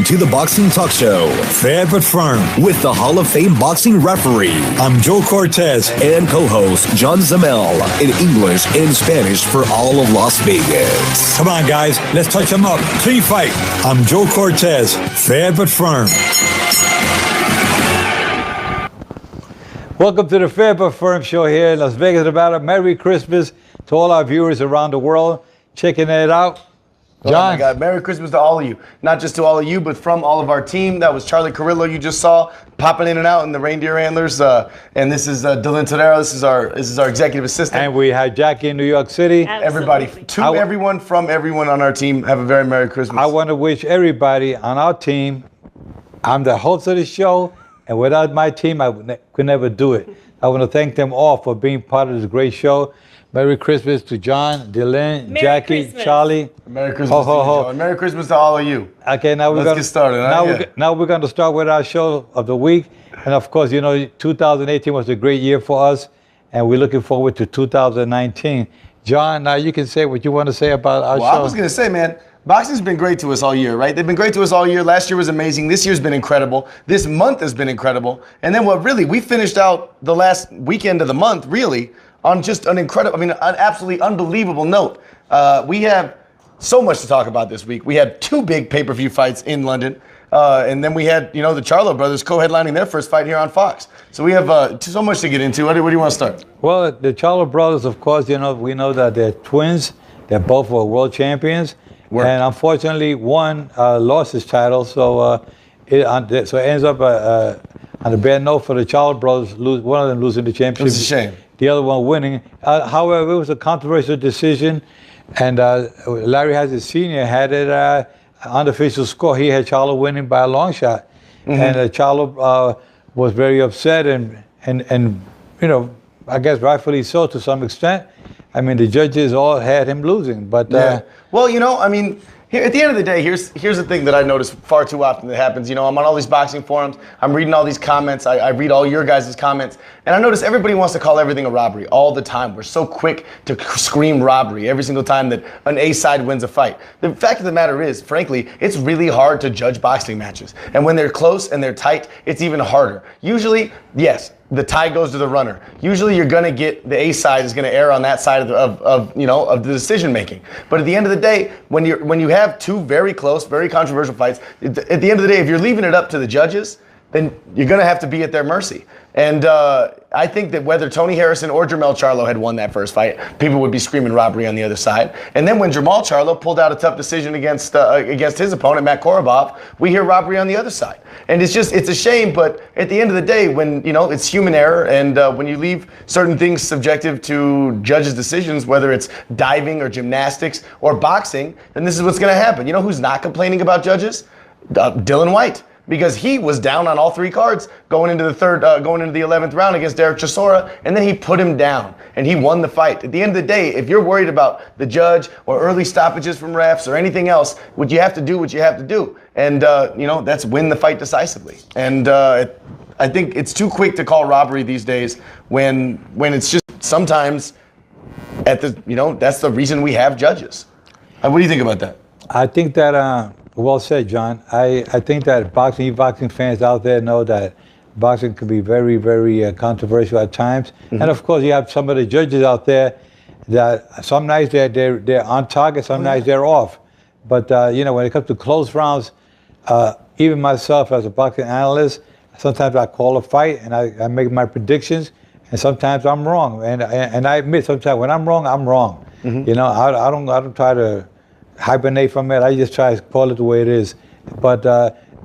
to the boxing talk show, Fair but Firm, with the Hall of Fame boxing referee. I'm Joe Cortez and co-host John Zemel in English and Spanish for all of Las Vegas. Come on, guys, let's touch them up. Clean fight. I'm Joe Cortez, Fair but Firm. Welcome to the Fair but Firm show here in Las Vegas, Nevada. Merry Christmas to all our viewers around the world. Checking it out. John. Oh my God, Merry Christmas to all of you. Not just to all of you, but from all of our team. That was Charlie Carrillo you just saw, popping in and out in the reindeer antlers. And this is Dylan Torero. This is our executive assistant. And we had Jackie in New York City. Absolutely. Everybody, everyone from everyone on our team, have a very Merry Christmas. I want to wish everybody on our team, I'm the host of the show, and without my team, I could never do it. I want to thank them all for being part of this great show. Merry Christmas to John, Dylan, Merry Jackie, Christmas. Charlie. Merry Christmas to you, Joe. And Merry Christmas to all of you. Okay, now Let's get started. Huh? Now we're going to start with our show of the week. And of course, you know, 2018 was a great year for us, and we're looking forward to 2019. John, now you can say what you want to say about our show. I was going to say, man, boxing's been great to us all year, right? They've been great to us all year. Last year was amazing. This year's been incredible. This month has been incredible. And then we finished out the last weekend of the month, really, on just an absolutely unbelievable note. We have so much to talk about this week. We had two big pay-per-view fights in London. And then we had, the Charlo brothers co-headlining their first fight here on Fox. So we have so much to get into. Where do you want to start? Well, the Charlo brothers, of course, we know that they're twins. They're both world champions. And unfortunately, one lost his title. So it ends up on a bad note for the Charlo brothers, one of them losing the championship. It was a shame. The other one winning. However, it was a controversial decision, and Larry Hazard Sr. had it unofficial score. He had Charlo winning by a long shot, and Charlo was very upset, and I guess rightfully so to some extent. I mean, the judges all had him losing, but well, here, at the end of the day, here's the thing that I notice far too often that happens. I'm on all these boxing forums. I'm reading all these comments. I read all your guys' comments. And I notice everybody wants to call everything a robbery all the time. We're so quick to scream robbery every single time that an A side wins a fight. The fact of the matter is, frankly, it's really hard to judge boxing matches. And when they're close and they're tight, it's even harder. Usually, yes, the tie goes to the runner. Usually you're gonna get the A side is gonna err on that side of the decision making. But at the end of the day, when you have two very close, very controversial fights, at the end of the day, if you're leaving it up to the judges, then you're gonna have to be at their mercy. And I think that whether Tony Harrison or Jermell Charlo had won that first fight, people would be screaming robbery on the other side. And then when Jermell Charlo pulled out a tough decision against his opponent, Matt Korobov, we hear robbery on the other side. And it's a shame, but at the end of the day, when, it's human error, and when you leave certain things subjective to judges' decisions, whether it's diving or gymnastics or boxing, then this is what's gonna happen. You know who's not complaining about judges? Dylan Whyte. Because he was down on all three cards going into the 11th round against Derek Chisora, and then he put him down, and he won the fight. At the end of the day, if you're worried about the judge or early stoppages from refs or anything else, what you have to do. And, that's win the fight decisively. And I think it's too quick to call robbery these days when it's just sometimes that's the reason we have judges. What do you think about that? I think that... Well said, John. I think that boxing fans out there know that boxing can be very, very controversial at times. And of course, you have some of the judges out there that some nights they're on target, some nights they're off. But when it comes to close rounds, even myself as a boxing analyst, sometimes I call a fight and I make my predictions, and sometimes I'm wrong. And I admit sometimes when I'm wrong, I'm wrong. I don't try to hibernate from it. I just try to call it the way it is. But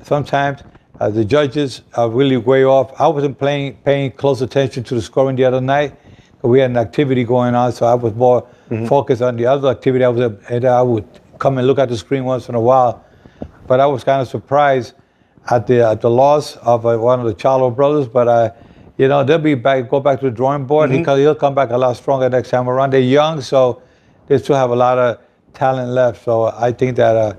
sometimes the judges are really way off. I wasn't paying close attention to the scoring the other night. We had an activity going on, so I was more focused on the other activity. I would come and look at the screen once in a while. But I was kind of surprised at the loss of one of the Charlo brothers. But they'll go back to the drawing board. He'll come back a lot stronger next time around. They're young, so they still have a lot of talent left. So I think that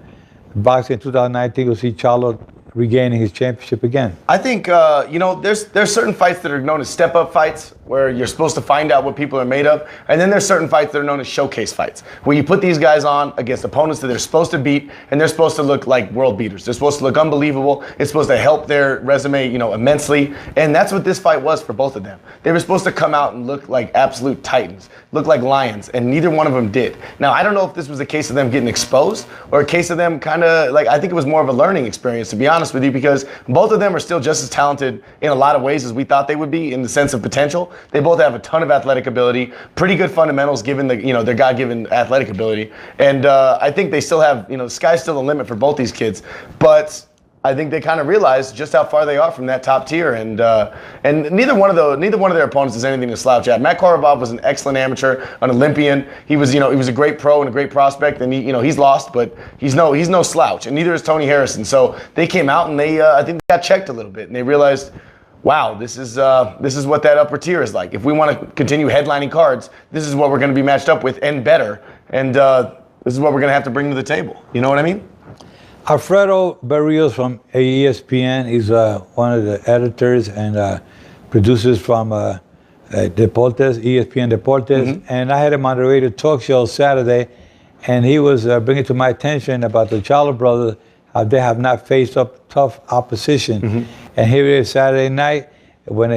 boxing in 2019 will see Charlo regaining his championship again. I think there's certain fights that are known as step-up fights. where you're supposed to find out what people are made of. And then there's certain fights that are known as showcase fights, where you put these guys on against opponents that they're supposed to beat, and they're supposed to look like world beaters. They're supposed to look unbelievable. It's supposed to help their resume, immensely. And that's what this fight was for both of them. They were supposed to come out and look like absolute titans, look like lions, and neither one of them did. Now, I don't know if this was a case of them getting exposed or a case of them kind of I think it was more of a learning experience, to be honest with you, because both of them are still just as talented in a lot of ways as we thought they would be in the sense of potential. They both have a ton of athletic ability, pretty good fundamentals given their God-given athletic ability. And I think they still have, the sky's still the limit for both these kids. But I think they kind of realized just how far they are from that top tier, and neither one of their opponents is anything to slouch at. Matt Korobov was an excellent amateur, an Olympian. He was a great pro and a great prospect, and he's lost, but he's no slouch, and neither is Tony Harrison. So they came out and I think they got checked a little bit, and they realized, wow, this is what that upper tier is like. If we want to continue headlining cards, this is what we're going to be matched up with, and better, and this is what we're going to have to bring to the table. You know what I mean? Alfredo Barrios from ESPN. He's one of the editors and producers from Deportes, ESPN Deportes. And I had him on the radio talk show Saturday, and he was bringing to my attention about the Charlo brothers, how they have not faced up tough opposition. And here it is Saturday night, when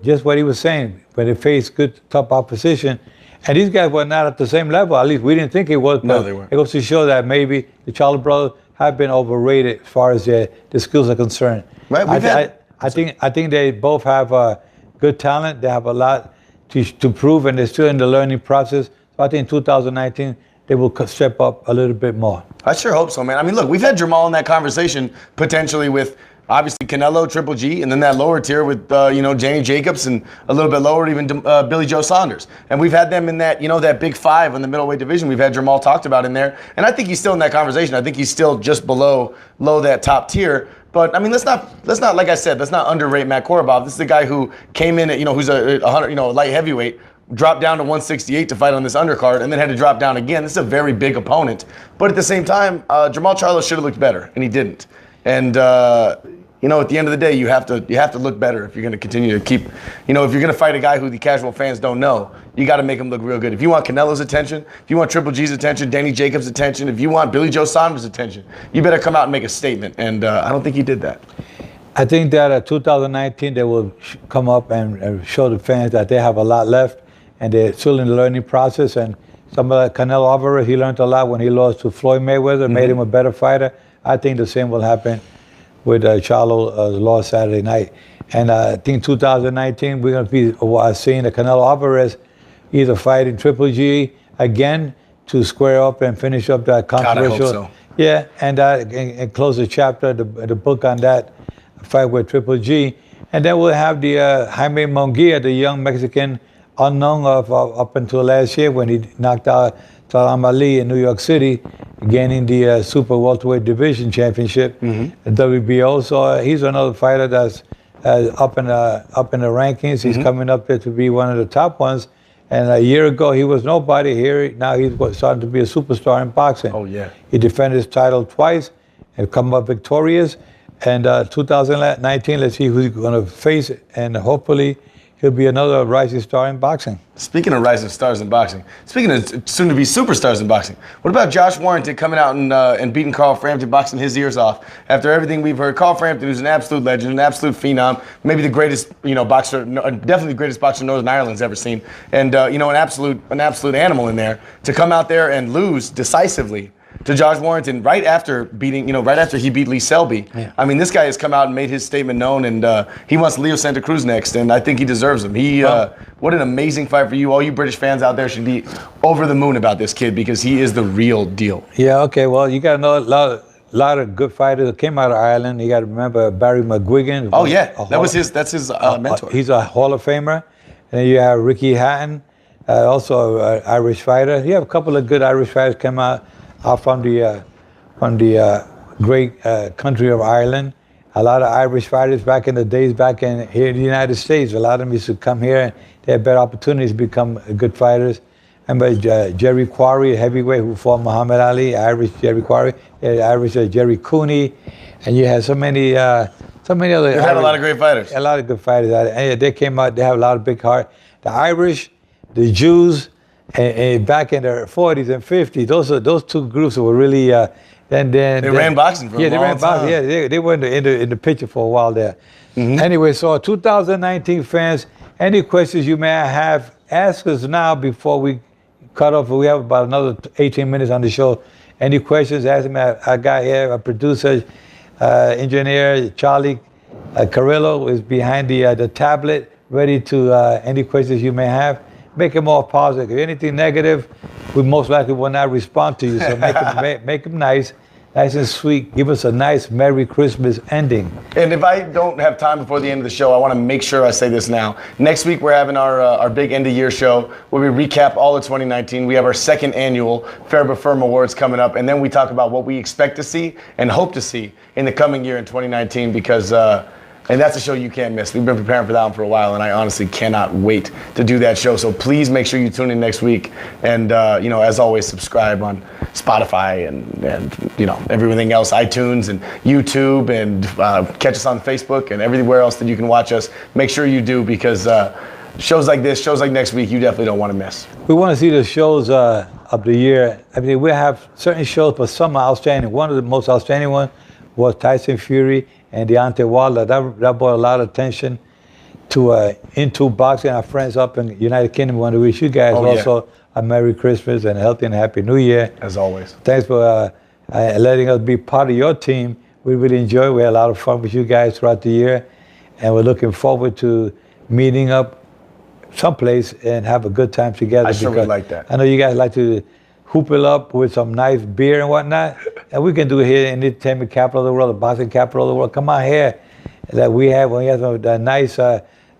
just what he was saying, when they faced good, tough opposition. And these guys were not at the same level. At least we didn't think it was. No, they weren't. It goes to show that maybe the Charlo brothers have been overrated as far as their skills are concerned. Right. I think they both have good talent. They have a lot to prove, and they're still in the learning process. So I think in 2019 they will step up a little bit more. I sure hope so, man. I mean, look, we've had Jamal in that conversation potentially with, obviously, Canelo, Triple G, and then that lower tier with, Danny Jacobs, and a little bit lower, even Billy Joe Saunders. And we've had them in that, that big five in the middleweight division. We've had Jamal talked about in there. And I think he's still in that conversation. I think he's still just below that top tier. But I mean, let's not, like I said, let's not underrate Matt Korobov. This is a guy who came in at, who's a 100, light heavyweight, dropped down to 168 to fight on this undercard, and then had to drop down again. This is a very big opponent. But at the same time, Jamal Charlo should have looked better, and he didn't. And at the end of the day, you have to look better if you're going to continue to keep, if you're going to fight a guy who the casual fans don't know, you got to make him look real good. If you want Canelo's attention, if you want Triple G's attention, Danny Jacobs' attention, if you want Billy Joe Saunders' attention, you better come out and make a statement. And I don't think he did that. I think that 2019 they will come up and show the fans that they have a lot left, and they're still in the learning process. And some of Canelo Alvarez, he learned a lot when he lost to Floyd Mayweather, made him a better fighter. I think the same will happen with Charlo lost Saturday night. And I think 2019, we're going to be seeing the Canelo Alvarez either fighting Triple G again to square up and finish up that controversial. God, I hope so. Yeah, and close the chapter, the book on that fight with Triple G. And then we'll have the Jaime Munguia, the young Mexican unknown of up until last year when he knocked out Salam Ali in New York City, gaining the Super Welterweight Division Championship, the WBO. So he's another fighter that's up in the rankings. He's coming up there to be one of the top ones. And a year ago, he was nobody. Here now he's starting to be a superstar in boxing. Oh yeah. He defended his title twice and come up victorious. And 2019, let's see who he's going to face, and hopefully he'll be another rising star in boxing. Speaking of rising stars in boxing, speaking of soon-to-be superstars in boxing, what about Josh Warrington coming out and beating Carl Frampton, boxing his ears off? After everything we've heard, Carl Frampton, who's an absolute legend, an absolute phenom, maybe the greatest, boxer, definitely the greatest boxer Northern Ireland's ever seen, and an absolute animal in there, to come out there and lose decisively to Josh Warrington right after he beat Lee Selby. Yeah. I mean, this guy has come out and made his statement known, and he wants Leo Santa Cruz next, and I think he deserves him. What an amazing fight for you. All you British fans out there should be over the moon about this kid, because he is the real deal. Yeah, okay, well, you got to know a lot of good fighters that came out of Ireland. You got to remember Barry McGuigan. Oh, yeah, that's his mentor. He's a Hall of Famer. And then you have Ricky Hatton, also an Irish fighter. You have a couple of good Irish fighters come out from the great country of Ireland. A lot of Irish fighters back in the days, back in here in the United States, a lot of them used to come here and they had better opportunities to become good fighters. Remember Jerry Quarry, heavyweight, who fought Muhammad Ali, Irish Jerry Quarry, Irish Jerry Cooney, and you had so many So many other. They've had a lot of great fighters. A lot of good fighters. And they came out. They have a lot of big heart. The Irish, the Jews, and back in their 40s and 50s. Those two groups were really. They ran boxing for a long time. They ran boxing. Yeah, they were in the picture for a while there. Mm-hmm. Anyway, so 2019 fans, any questions you may have, ask us now before we cut off. We have about another 18 minutes on the show. Any questions, ask me. I got here a producer, engineer, Charlie Carrillo is behind the tablet, ready to any questions you may have. Make it more positive. If anything negative, we most likely will not respond to you. So make them nice and sweet. Give us a nice Merry Christmas ending. And if I don't have time before the end of the show, I want to make sure I say this now. Next week, we're having our big end-of-year show where we recap all of 2019. We have our second annual Fair But Firm Awards coming up, and then we talk about what we expect to see and hope to see in the coming year in 2019 because and that's a show you can't miss. We've been preparing for that one for a while, and I honestly cannot wait to do that show. So please make sure you tune in next week. And, as always, subscribe on Spotify and everything else, iTunes and YouTube, and catch us on Facebook and everywhere else that you can watch us. Make sure you do because shows like this, shows like next week, you definitely don't want to miss. We want to see the shows of the year. I mean, we have certain shows, but some are outstanding. One of the most outstanding ones was Tyson Fury and Deontay Wilder. That brought a lot of attention to into boxing. Our friends up in the United Kingdom want to wish you guys also a Merry Christmas and a healthy and happy New Year. As always. Thanks for letting us be part of your team. We really enjoy it. We had a lot of fun with you guys throughout the year, and we're looking forward to meeting up someplace and have a good time together. I sure would like that. I know you guys like to hoop it up with some nice beer and whatnot, and we can do it here in the entertainment capital of the world, the boxing capital of the world. Come on here, that we have a nice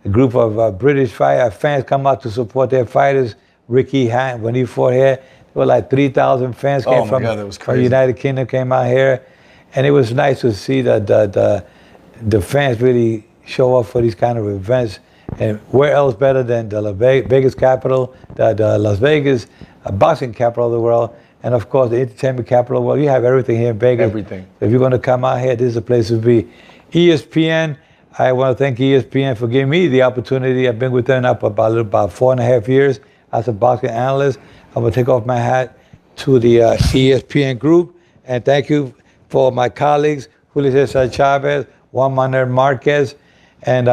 group of British fans come out to support their fighters. Ricky Hunt, when he fought here, there were like 3,000 fans came from the United Kingdom came out here, and it was nice to see that the fans really show up for these kind of events. And where else better than the Vegas capital, the Las Vegas boxing capital of the world, and of course the entertainment capital of the world. You have everything here in Vegas. Everything. If you're going to come out here, this is the place to be. ESPN, I want to thank ESPN for giving me the opportunity. I've been with them now for about 4.5 years as a boxing analyst. I will take off my hat to the ESPN group, and thank you for my colleagues, Julio Cesar Chavez, Juan Manuel Marquez, and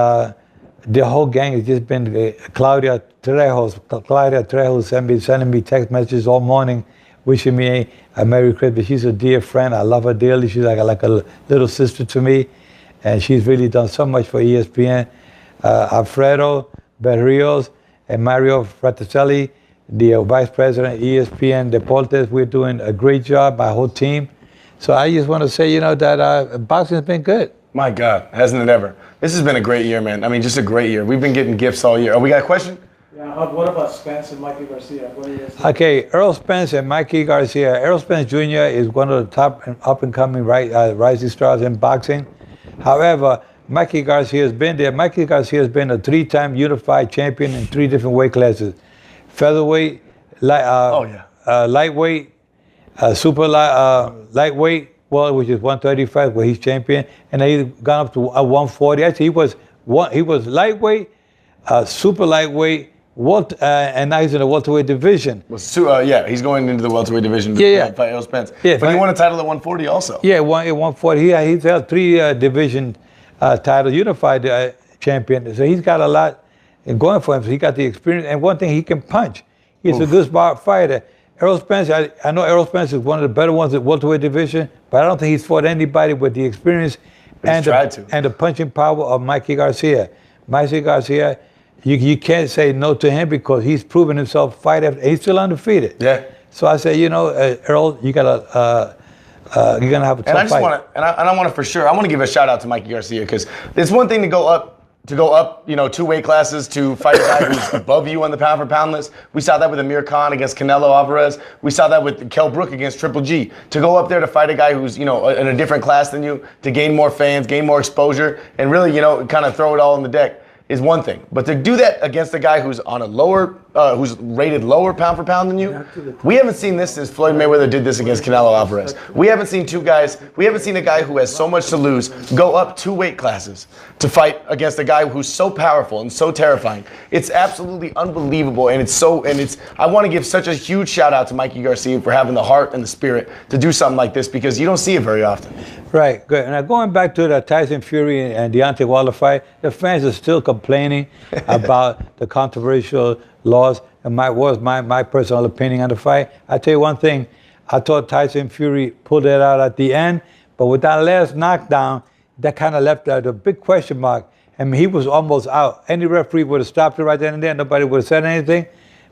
the whole gang has just been Claudia Trejo sending me text messages all morning, wishing me a Merry Christmas. She's a dear friend. I love her dearly. She's like a little sister to me, and she's really done so much for ESPN. Alfredo Berrios and Mario Fraticelli, the vice president of ESPN Deportes, we're doing a great job, my whole team. So I just want to say, that boxing has been good. My God, hasn't it ever? This has been a great year, man. I mean, just a great year. We've been getting gifts all year. Oh, we got a question? Yeah, what about Spence and Mikey Garcia? What do you guys think? Okay, Earl Spence and Mikey Garcia. Earl Spence Jr. is one of the top up-and-coming rising stars in boxing. However, Mikey Garcia has been there. Mikey Garcia has been a 3-time unified champion in 3 different weight classes. Featherweight, lightweight, super lightweight, which is 135, where he's champion, and then he's gone up to 140. Actually, he was lightweight, super lightweight, and now he's in the welterweight division. He's going into the welterweight division. Fight Earl Spence. Yeah, but he won a title at 140 also. Yeah, 140. He's held 3 division titles, unified champion. So he's got a lot going for him. So he got the experience, and one thing, he can punch. He's a good fighter. Earl Spence, I know Earl Spence is one of the better ones at welterweight division, but I don't think he's fought anybody with the experience and the punching power of Mikey Garcia. Mikey Garcia, you can't say no to him because he's proven himself fight after. He's still undefeated. Yeah. So I say, Earl, you're gonna have a tough fight. I want to for sure. I want to give a shout out to Mikey Garcia because it's one thing to go up, 2 weight classes to fight a guy who's above you on the pound for pound list. We saw that with Amir Khan against Canelo Alvarez. We saw that with Kell Brook against Triple G. To go up there to fight a guy who's, in a different class than you, to gain more fans, gain more exposure, and really, kind of throw it all on the deck is one thing. But to do that against a guy who's on a lower who's rated lower pound for pound than you. We haven't seen this since Floyd Mayweather did this against Canelo Alvarez. We haven't seen a guy who has so much to lose go up 2 weight classes to fight against a guy who's so powerful and so terrifying. It's absolutely unbelievable, and I want to give such a huge shout out to Mikey Garcia for having the heart and the spirit to do something like this, because you don't see it very often. Right, good. Now going back to the Tyson Fury and Deontay Wilder fight, the fans are still complaining about the controversial laws, and my personal opinion on the fight. I tell you one thing, I thought Tyson Fury pulled it out at the end, but with that last knockdown, that kind of left a big question mark. I mean, he was almost out. Any referee would have stopped it right then and there. Nobody would have said anything.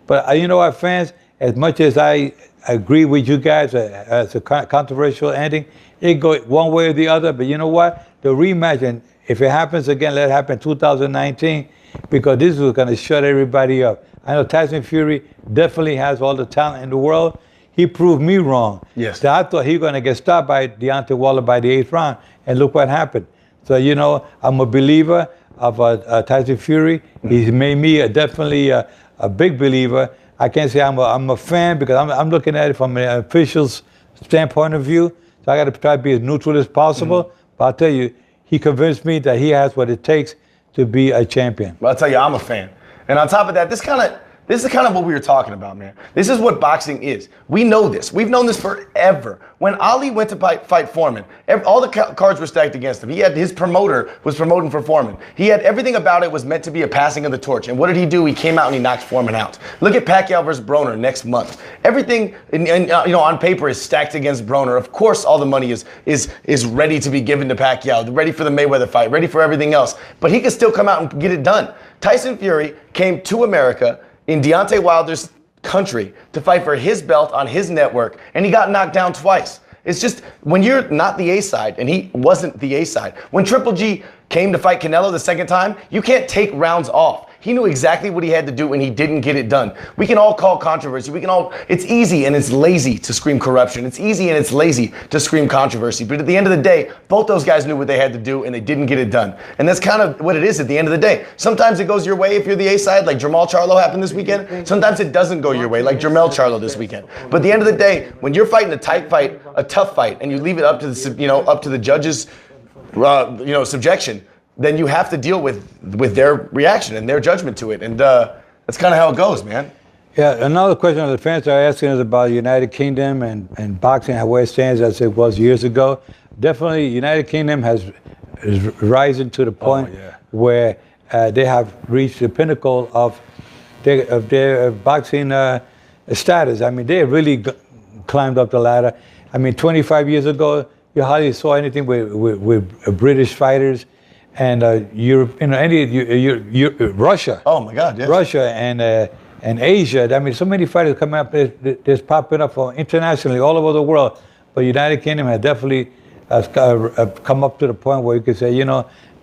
But you know what, fans, as much as I agree with you guys as a controversial ending, it go one way or the other. But you know what? The rematch, and if it happens again, let it happen in 2019, because this is going to shut everybody up. I know Tyson Fury definitely has all the talent in the world. He proved me wrong. Yes. So I thought he was going to get stopped by Deontay Wilder by the 8th round, and look what happened. So, you know, I'm a believer of Tyson Fury. He's made me definitely a big believer. I can't say I'm a fan, because I'm looking at it from an official's standpoint of view. So I got to try to be as neutral as possible. But I'll tell you, he convinced me that he has what it takes to be a champion. Well, I'll tell you, I'm a fan. And on top of that, this is kind of what we were talking about, man. This is what boxing is. We know this. We've known this forever. When Ali went to fight Foreman, all the cards were stacked against him. His promoter was promoting for Foreman. He had everything about it was meant to be a passing of the torch. And what did he do? He came out and he knocked Foreman out. Look at Pacquiao versus Broner next month. Everything, on paper is stacked against Broner. Of course, all the money is ready to be given to Pacquiao, ready for the Mayweather fight, ready for everything else. But he could still come out and get it done. Tyson Fury came to America in Deontay Wilder's country to fight for his belt on his network, and he got knocked down twice. It's just, when you're not the A side, and he wasn't the A side, when Triple G came to fight Canelo the second time, you can't take rounds off. He knew exactly what he had to do, and he didn't get it done. We can all call controversy. It's easy and it's lazy to scream corruption. It's easy and it's lazy to scream controversy. But at the end of the day, both those guys knew what they had to do, and they didn't get it done. And that's kind of what it is at the end of the day. Sometimes it goes your way if you're the A side, like Jamal Charlo happened this weekend. Sometimes it doesn't go your way, like Jamel Charlo this weekend. But at the end of the day, when you're fighting a tight fight, a tough fight, and you leave it up to the judges' subjection, then you have to deal with their reaction and their judgment to it. And that's kind of how it goes, man. Yeah, another question the fans are asking is about United Kingdom and boxing, where it stands as it was years ago. Definitely, United Kingdom is rising to the point where they have reached the pinnacle of their boxing status. I mean, they really climbed up the ladder. I mean, 25 years ago, you hardly saw anything with British fighters. And Russia. Oh my God! Yes. Russia and Asia. I mean, so many fighters coming up. There's popping up internationally all over the world. But United Kingdom has definitely come up to the point where you could say,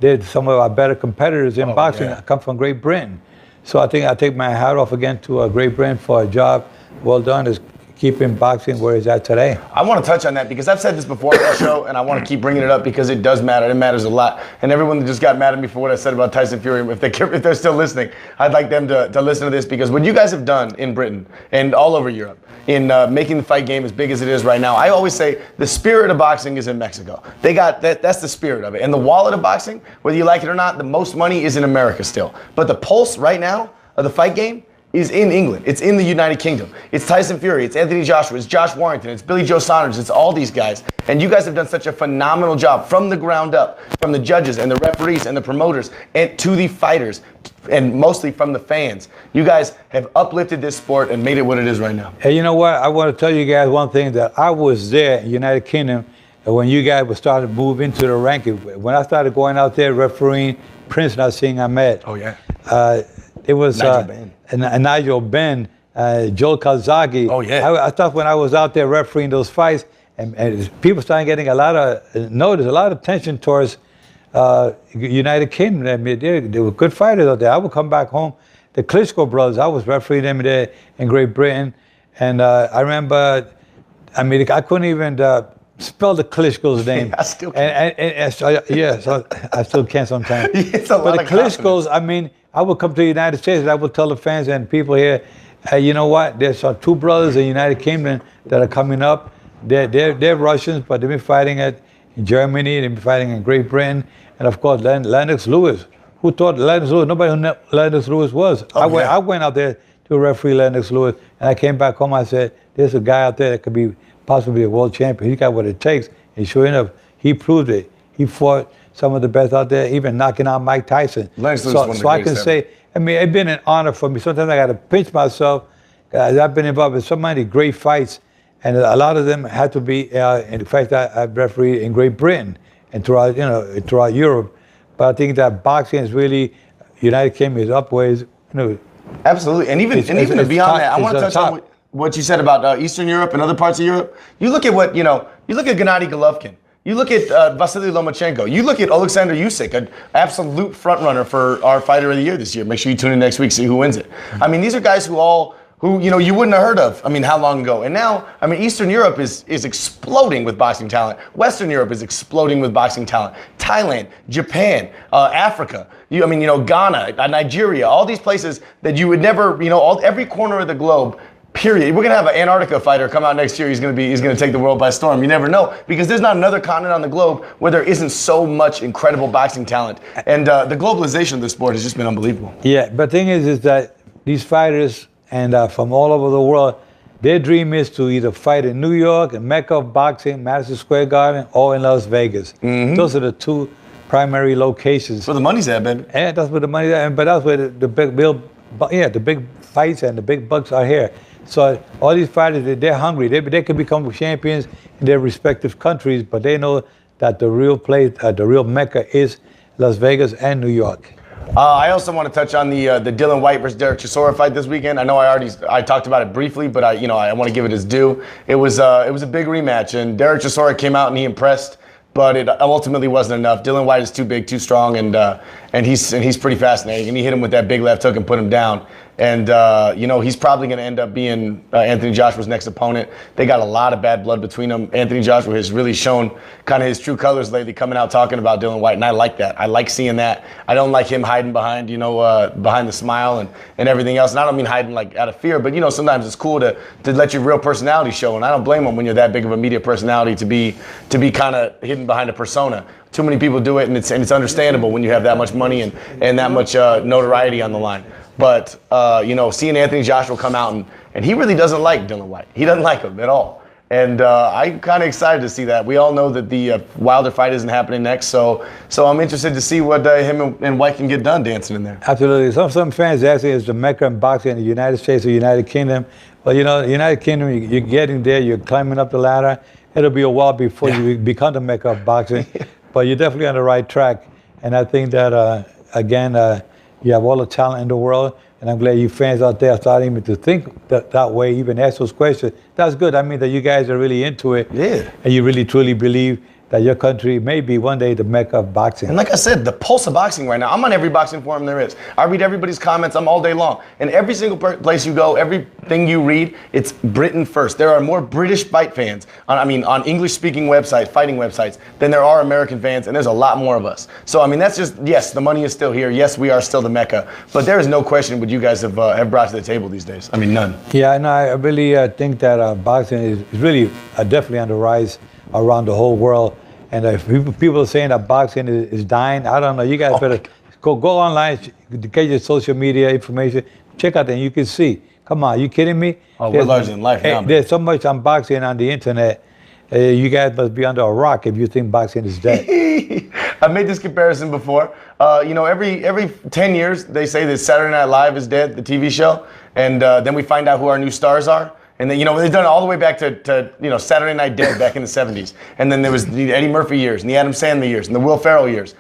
there's some of our better competitors in boxing that come from Great Britain. So I think I take my hat off again to Great Britain for a job well done. Is keeping boxing where it's at today. I want to touch on that because I've said this before on the show, and I want to keep bringing it up because it does matter. It matters a lot. And everyone that just got mad at me for what I said about Tyson Fury, if they're still listening, I'd like them to listen to this, because what you guys have done in Britain and all over Europe in making the fight game as big as it is right now, I always say the spirit of boxing is in Mexico. They got that's the spirit of it. And the wallet of boxing, whether you like it or not, the most money is in America still. But the pulse right now of the fight game is in England. It's in the United Kingdom. It's Tyson Fury. It's Anthony Joshua. It's Josh Warrington. It's Billy Joe Saunders. It's all these guys. And you guys have done such a phenomenal job from the ground up, from the judges and the referees and the promoters and to the fighters, and mostly from the fans. You guys have uplifted this sport and made it what it is right now. Hey, you know what? I want to tell you guys one thing, that I was there in United Kingdom when you guys were starting to move into the ranking. When I started going out there refereeing Prince Nassim Ahmed. Oh, yeah. It was Nigel Benn. Joe Calzaghe. Oh, yeah. I thought when I was out there refereeing those fights, and people started getting a lot of notice, a lot of attention towards United Kingdom. I mean, they were good fighters out there. I would come back home. The Klitschko brothers, I was refereeing them there in Great Britain. And I remember, I couldn't even spell the Klitschko's name. I still can't. So I still can't sometimes. It's a lot but the of confidence. Klitschko's, I would come to the United States and I would tell the fans and people here, hey, you know what? There's two brothers in the United Kingdom that are coming up. They're Russians, but they've been fighting in Germany, they've been fighting in Great Britain, and of course Lennox Lewis. Who thought Lennox Lewis? Nobody knew who Lennox Lewis was. I went out there to referee Lennox Lewis, and I came back home. I said, "There's a guy out there that could be possibly a world champion. He's got what it takes." And sure enough, he proved it. He fought some of the best out there, even knocking out Mike Tyson. Lennox Lewis is one of the so I can greatest say, I mean, it's been an honor for me. Sometimes I got to pinch myself. I've been involved in so many great fights, and a lot of them had to be. In fact, I refereed in Great Britain and throughout Europe. But I think that boxing is really, United Kingdom is upways. Absolutely, and even beyond that, I want to touch on what you said about Eastern Europe and other parts of Europe. You look at you look at Gennady Golovkin. You look at Vasily Lomachenko. You look at Alexander Usyk, an absolute front runner for our Fighter of the Year this year. Make sure you tune in next week, see who wins it. I mean, these are guys who you wouldn't have heard of. I mean, how long ago? And now, I mean, Eastern Europe is exploding with boxing talent. Western Europe is exploding with boxing talent. Thailand, Japan, Africa. Ghana, Nigeria. All these places that you would never, every corner of the globe. Period. We're gonna have an Antarctica fighter come out next year. He's gonna take the world by storm. You never know, because there's not another continent on the globe where there isn't so much incredible boxing talent. And the globalization of the sport has just been unbelievable. Yeah, but the thing is that these fighters and from all over the world, their dream is to either fight in New York, in Mecca of boxing, Madison Square Garden, or in Las Vegas. Mm-hmm. Those are the two primary locations. That's where the money's at, baby. Yeah, that's where the money's at. But that's where the big fights and the big bucks are here. So all these fighters, they're hungry. They can become champions in their respective countries, but they know that the real place, the real Mecca is Las Vegas and New York. I also want to touch on the Dillian Whyte versus Derek Chisora fight this weekend. I know I talked about it briefly, but I want to give it his due. It was a big rematch, and Derek Chisora came out and he impressed, but it ultimately wasn't enough. Dillian Whyte is too big, too strong, and he's pretty fascinating. And he hit him with that big left hook and put him down. And, he's probably going to end up being Anthony Joshua's next opponent. They got a lot of bad blood between them. Anthony Joshua has really shown kind of his true colors lately, coming out talking about Dillian Whyte, and I like that. I like seeing that. I don't like him hiding behind, behind the smile and everything else. And I don't mean hiding like out of fear, but, sometimes it's cool to let your real personality show. And I don't blame him when you're that big of a media personality to be kind of hidden behind a persona. Too many people do it, and it's understandable when you have that much money and that much notoriety on the line. But, seeing Anthony Joshua come out and he really doesn't like Dillian Whyte. He doesn't like him at all. And I'm kind of excited to see that. We all know that the Wilder fight isn't happening next, so I'm interested to see what him and Whyte can get done dancing in there. Absolutely. Some fans ask me, is the Mecca in boxing in the United States or United Kingdom? Well, the United Kingdom, you're getting there, you're climbing up the ladder. It'll be a while before you become the Mecca of boxing, but you're definitely on the right track. And I think that, you have all the talent in the world, and I'm glad you fans out there are starting to think that way, even ask those questions. That's good. I mean, that you guys are really into it. Yeah. And you really, truly believe that your country may be one day the Mecca of boxing. And like I said, the pulse of boxing right now. I'm on every boxing forum there is. I read everybody's comments. I'm all day long. And every single place you go, everything you read, it's Britain first. There are more British fight fans on English-speaking websites, fighting websites, than there are American fans, and there's a lot more of us. So, that's just, yes, the money is still here. Yes, we are still the Mecca. But there is no question what you guys have brought to the table these days. None. Yeah, no, I really think that boxing is really definitely on the rise around the whole world. And if people are saying that boxing is dying, I don't know. You guys better go online, get your social media information, check out and you can see. Come on, you kidding me? Oh, we're larger than life now. There's so much on boxing on the internet. You guys must be under a rock if you think boxing is dead. I've made this comparison before. Every 10 years they say that Saturday Night Live is dead, the TV show, and then we find out who our new stars are. And then, they've done it all the way back to Saturday Night Dead back in the 70s. And then there was the Eddie Murphy years and the Adam Sandler years and the Will Ferrell years.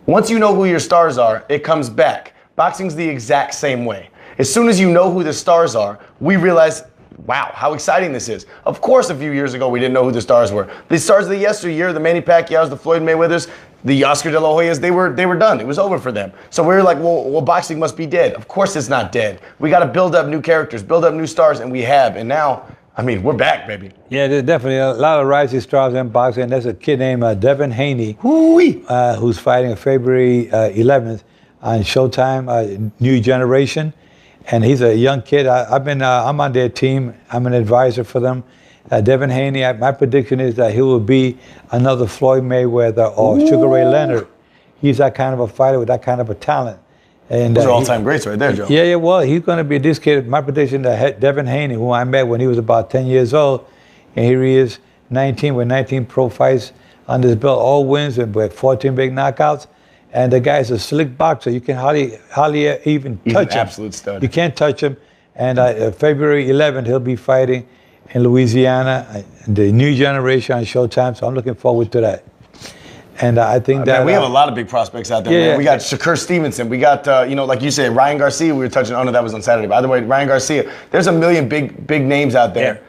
Once you know who your stars are, it comes back. Boxing's the exact same way. As soon as you know who the stars are, we realize, wow, how exciting this is. Of course, a few years ago, we didn't know who the stars were. The stars of the yesteryear, the Manny Pacquiao's, the Floyd Mayweathers, the Oscar De La Hoyas, they were done. It was over for them. So we were like, well, boxing must be dead. Of course it's not dead. We got to build up new characters, build up new stars, and we have. And now, we're back, baby. Yeah, there's definitely a lot of rising stars in boxing. There's a kid named Devin Haney, who's fighting on February 11th on Showtime, New Generation, and he's a young kid. I'm on their team. I'm an advisor for them. Devin Haney, my prediction is that he will be another Floyd Mayweather or Sugar Ray Leonard. He's that kind of a fighter with that kind of a talent. And those are all-time greats right there, Joe. Yeah, well, he's going to be this kid. My prediction that Devin Haney, who I met when he was about 10 years old, and here he is, 19 with 19 pro fights under his belt, all wins and with 14 big knockouts. And the guy's a slick boxer. You can hardly even touch him. Absolute stud. You can't touch him. And February 11th, he'll be fighting in Louisiana, the New Generation on Showtime. So I'm looking forward to that. And I think that we have a lot of big prospects out there. Yeah, man. We got Shakur Stevenson. We got like you said, Ryan Garcia. We were touching. Oh no, that was on Saturday. By the way, Ryan Garcia. There's a million big names out there. Yeah.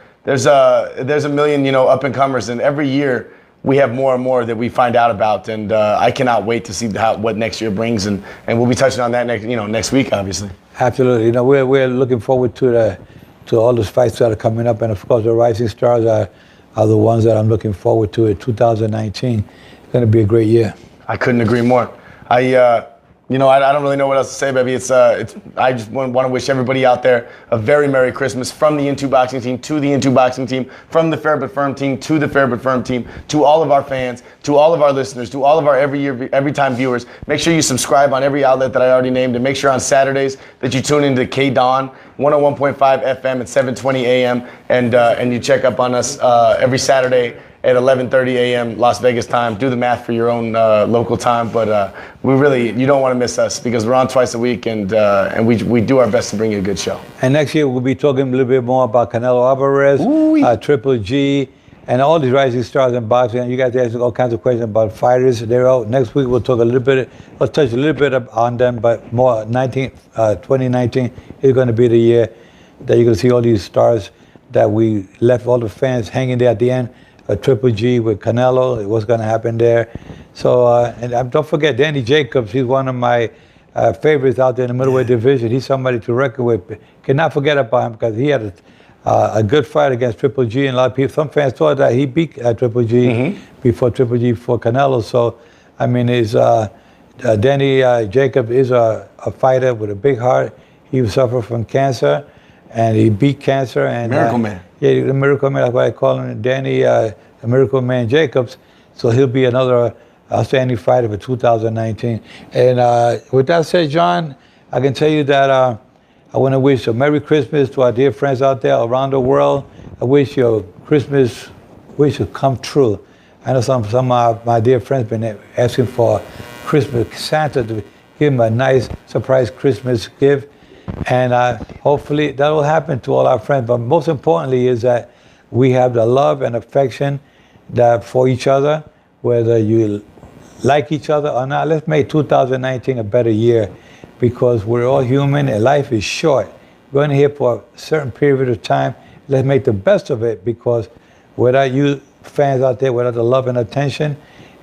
There's a million up and comers, and every year we have more and more that we find out about. And I cannot wait to see what next year brings. And we'll be touching on that next week, obviously. Absolutely. We're looking forward to all those fights that are coming up, and of course the rising stars are the ones that I'm looking forward to in 2019. It's going to be a great year. I couldn't agree more. I don't really know what else to say, baby. I just want to wish everybody out there a very Merry Christmas from the Into Boxing team to the Into Boxing team, from the Fair But Firm team to the Fair But Firm team, to all of our fans, to all of our listeners, to all of our every time viewers. Make sure you subscribe on every outlet that I already named, and make sure on Saturdays that you tune into K-Dawn 101.5 FM at 7:20 a.m. and you check up on us every Saturday at 11:30 a.m. Las Vegas time. Do the math for your own local time, but you don't want to miss us because we're on twice a week, and we do our best to bring you a good show. And next year we'll be talking a little bit more about Canelo Alvarez, Triple G, and all these rising stars in boxing. And you guys ask all kinds of questions about fighters. Next week we'll touch a little bit on them, but more 2019 is going to be the year that you're going to see all these stars that we left all the fans hanging there at the end. Triple G with Canelo, what's going to happen there. So, and don't forget Danny Jacobs. He's one of my favorites out there in the middleweight division. He's somebody to reckon with. Cannot forget about him because he had a good fight against Triple G, and a lot of people, some fans thought that he beat Triple G before Canelo. So, I mean, Danny Jacobs is a fighter with a big heart. He suffered from cancer, and he beat cancer. And Miracle Man. Yeah, the Miracle Man, that's why I call him Danny the Miracle Man Jacobs. So he'll be another outstanding fighter for 2019. And with that said, John, I can tell you that I want to wish a Merry Christmas to our dear friends out there around the world. I wish your Christmas wish would come true. I know some of my dear friends been asking for Christmas Santa to give them a nice surprise Christmas gift. And hopefully that will happen to all our friends. But most importantly is that we have the love and affection for each other, whether you like each other or not. Let's make 2019 a better year because we're all human and life is short. We're only here for a certain period of time. Let's make the best of it because without you fans out there, without the love and attention,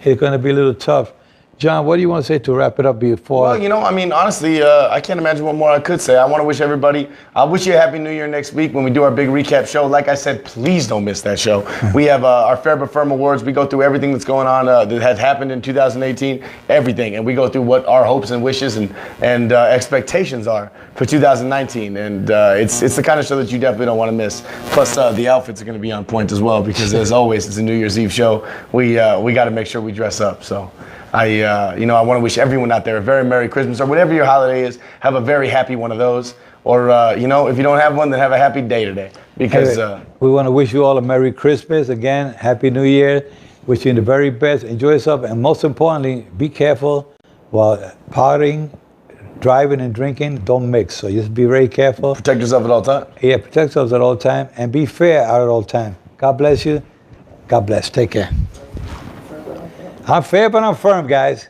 it's going to be a little tough. John, what do you want to say to wrap it up before? Well, honestly, I can't imagine what more I could say. I want to wish everybody, I'll wish you a Happy New Year next week when we do our big recap show. Like I said, please don't miss that show. We have our Fair But Firm Awards. We go through everything that's going on that has happened in 2018, everything. And we go through what our hopes and wishes and expectations are for 2019. And it's the kind of show that you definitely don't want to miss. Plus, the outfits are going to be on point as well because, as always, it's a New Year's Eve show. We got to make sure we dress up. So I want to wish everyone out there a very Merry Christmas or whatever your holiday is. Have a very happy one of those. Or, if you don't have one, then have a happy day today. Because we want to wish you all a Merry Christmas. Again, Happy New Year. Wish you the very best. Enjoy yourself. And most importantly, be careful while partying, driving, and drinking. Don't mix. So just be very careful. Protect yourself at all times. Yeah, protect yourselves at all times. And be fair at all times. God bless you. God bless. Take care. I'm fair, but I'm firm, guys.